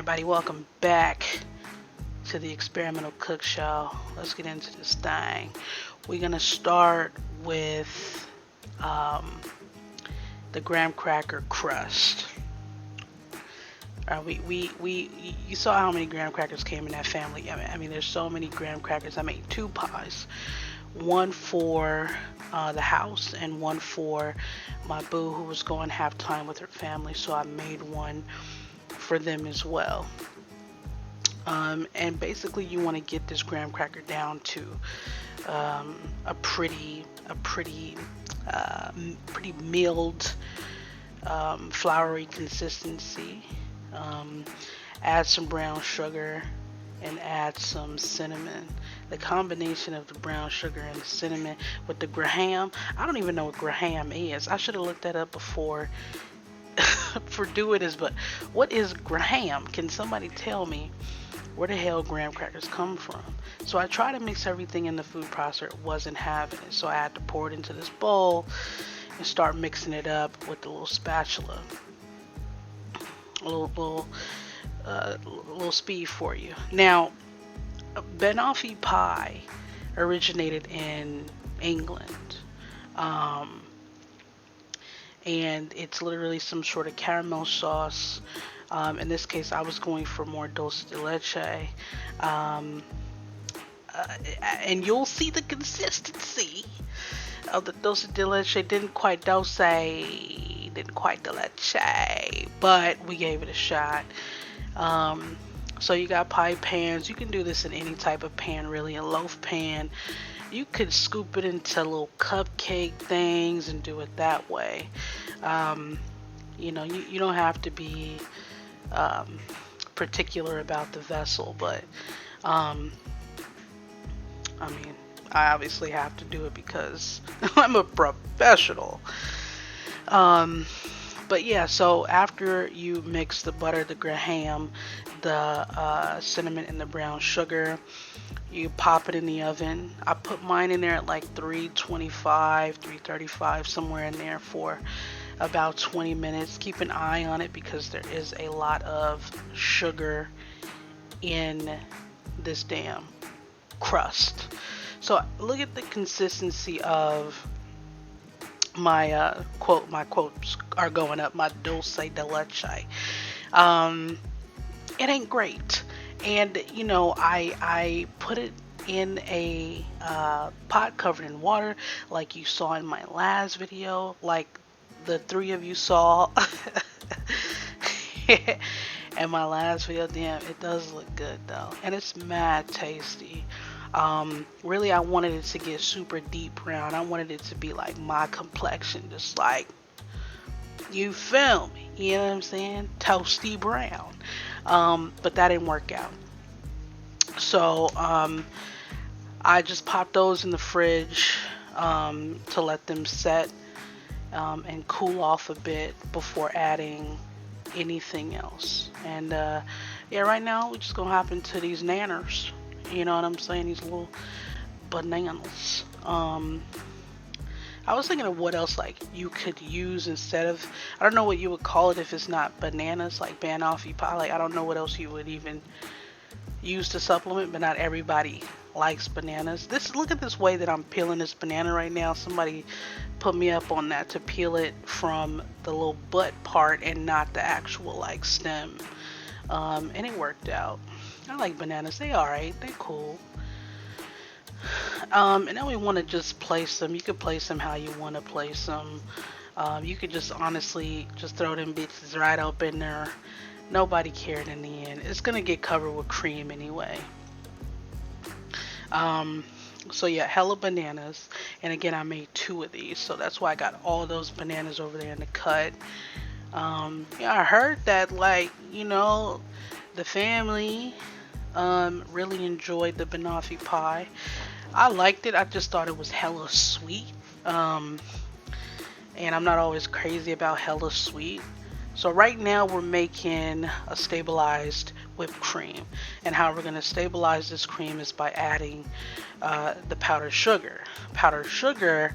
everybody, welcome back to the Experimental Cook Show. Let's get into this thing. We're gonna start with the graham cracker crust. You saw how many graham crackers came in that family. I mean, there's so many graham crackers. I made two pies, one for the house and one for my boo who was going half time with her family. So I made one for them as well. And basically, you want to get this graham cracker down to a pretty milled, floury consistency. Add some brown sugar and add some cinnamon. The combination of the brown sugar and the cinnamon with the graham, I don't even know what graham is. I should have looked that up before for doing this, but what is graham? Can somebody tell me where the hell graham crackers come from? So I tried to mix everything in the food processor. It wasn't having it, so I had to pour it into this bowl and start mixing it up with the little spatula. A little speed for you. Now, Banofee Pie originated in England. And it's literally some sort of caramel sauce. In this case, I was going for more Dulce De Leche. And you'll see the consistency of the Dulce De Leche. Didn't quite de leche, but we gave it a shot. So you got pie pans. You can do this in any type of pan, really. A loaf pan. You could scoop it into little cupcake things and do it that way. You know, you don't have to be particular about the vessel, but I mean, I obviously have to do it because I'm a professional. But yeah, so after you mix the butter, the graham, the cinnamon, and the brown sugar, you pop it in the oven. I put mine in there at like 325, 335, somewhere in there for about 20 minutes. Keep an eye on it because there is a lot of sugar in this damn crust. So look at the consistency of my quotes are going up, my Dulce De Leche. It ain't great. And you know, I put it in a pot covered in water, like you saw in my last video, like the three of you saw. And my last video, damn, it does look good though, and it's mad tasty. Really, I wanted it to get super deep brown. I wanted it to be like my complexion, just like, you feel me? You know what I'm saying? Toasty brown. But that didn't work out. So I just popped those in the fridge to let them set and cool off a bit before adding anything else. And yeah, right now we're just gonna hop into these nanners. You know what I'm saying? These little bananas. I was thinking of what else like you could use instead of, I don't know what you would call it if it's not bananas, like Banofee Pie. Like, I don't know what else you would even use to supplement, but not everybody likes bananas. Look at this way that I'm peeling this banana right now. Somebody put me up on that, to peel it from the little butt part and not the actual like stem. And it worked out. I like bananas. They alright. They're cool. And then we want to just place them. You could place them how you want to place them. You could just honestly just throw them bitches right up in there. Nobody cared in the end. It's gonna get covered with cream anyway. So yeah, hella bananas. And again, I made two of these, so that's why I got all those bananas over there in the cut. Yeah, I heard that, like, you know, the family really enjoyed the Banofee Pie. I liked it. I just thought it was hella sweet. And I'm not always crazy about hella sweet. So right now we're making a stabilized whipped cream. And how we're going to stabilize this cream is by adding the powdered sugar. Powdered sugar,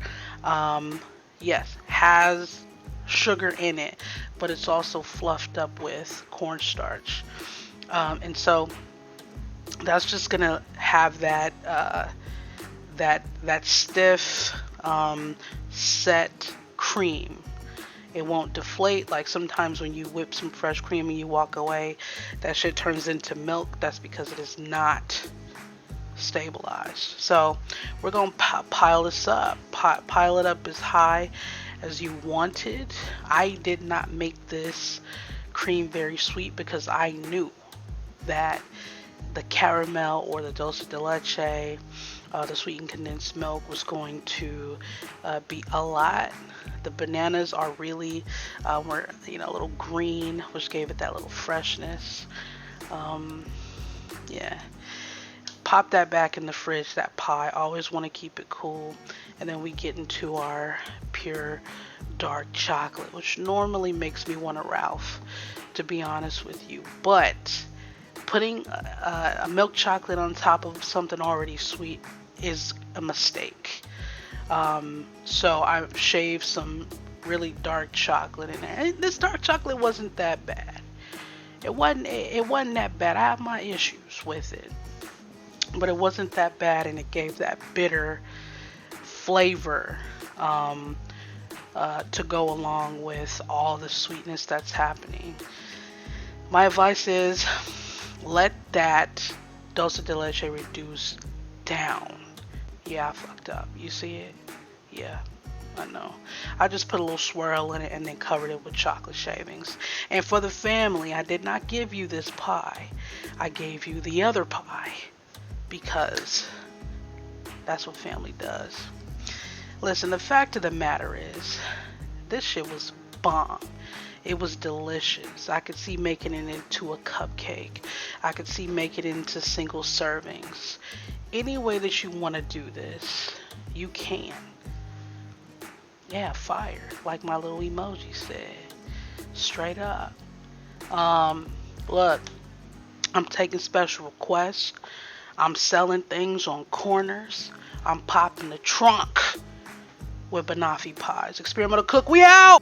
yes, has sugar in it, but it's also fluffed up with cornstarch. And so that's just gonna have that that stiff set cream. It won't deflate like sometimes when you whip some fresh cream and you walk away, that shit turns into milk. That's because it is not stabilized. So we're gonna pile this up, pile it up as high as you wanted. I did not make this cream very sweet because I knew that the caramel or the dulce de leche, the sweetened condensed milk, was going to be a lot. The bananas are really were a little green, which gave it that little freshness. Yeah, pop that back in the fridge. That pie, always want to keep it cool. And then we get into our pure dark chocolate, which normally makes me want to Ralph, to be honest with you. But putting a milk chocolate on top of something already sweet is a mistake. So I've shaved some really dark chocolate in there. And this dark chocolate wasn't that bad. It wasn't that bad. I have my issues with it, but it wasn't that bad, and it gave that bitter flavor to go along with all the sweetness that's happening. My advice is let that dulce de leche reduce down. Yeah, I fucked up. You see it? Yeah, I know. I just put a little swirl in it and then covered it with chocolate shavings. And for the family, I did not give you this pie. I gave you the other pie because that's what family does. Listen, the fact of the matter is, this shit was bomb. It was delicious. I could see making it into a cupcake. I could see making it into single servings. Any way that you want to do this, you can. Yeah, fire, like my little emoji said. Straight up. Look, I'm taking special requests. I'm selling things on corners. I'm popping the trunk with Banofee Pies. Experimental Cook, we out!